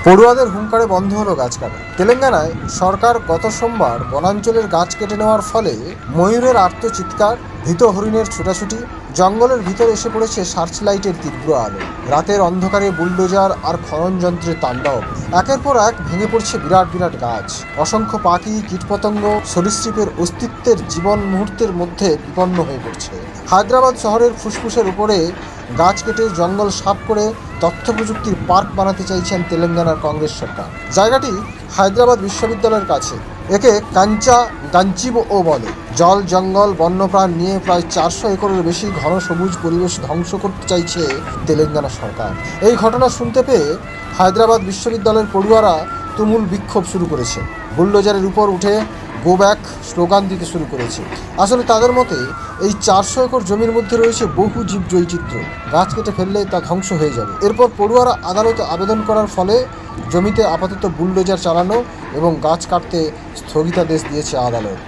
পড়ুয়াদের হুঙ্কারে বন্ধ হলো গাছ কাটা। তেলেঙ্গানায় সরকার গত সোমবার বনাঞ্চলের গাছ কেটে নেওয়ার ফলে ময়ূরের আর্তচিৎকার, ভীত হরিণের ছোটাছুটি, জঙ্গলের ভিতর এসে পড়েছে সার্চ লাইটের তীব্র আলো, রাতের অন্ধকারে বুলডোজার আর খনন যন্ত্রের তাণ্ডব। একের পর এক ভেঙে পড়ছে বিরাট বিরাট গাছ। অসংখ্য পাখি, কীটপতঙ্গ, সরীসৃপের অস্তিত্বের জীবন মুহূর্তের মধ্যে বিপন্ন হয়ে পড়ছে। হায়দ্রাবাদ শহরের ফুসফুসের উপরে গাছ কেটে জঙ্গল সাফ করে তথ্য প্রযুক্তির পার্ক বানাতে চাইছেন তেলেঙ্গানার কংগ্রেস সরকার। জায়গাটি হায়দ্রাবাদ বিশ্ববিদ্যালয়ের কাছে। একে কাঞ্চা গাঞ্চিবো বলে। জল, জঙ্গল, বন্যপ্রাণ নিয়ে প্রায় 400 একরের বেশি ঘন সবুজ পরিবেশ ধ্বংস করতে চাইছে তেলেঙ্গানা সরকার। এই ঘটনা শুনতে পেয়ে হায়দ্রাবাদ বিশ্ববিদ্যালয়ের পড়ুয়ারা তুমুল বিক্ষোভ শুরু করেছে। বুলডোজারের উপর উঠে গো ব্যাক স্লোগান দিতে শুরু করেছে। আসলে তাদের মতে এই 400 একর জমির মধ্যে রয়েছে বহু জীব বৈচিত্র্য। গাছ কেটে ফেললে তা ধ্বংস হয়ে যাবে। এরপর পড়ুয়ারা আদালতে আবেদন করার ফলে জমিতে আপাতত বুলডোজার চালানো এবং গাছ কাটতে স্থগিতাদেশ দিয়েছে আদালত।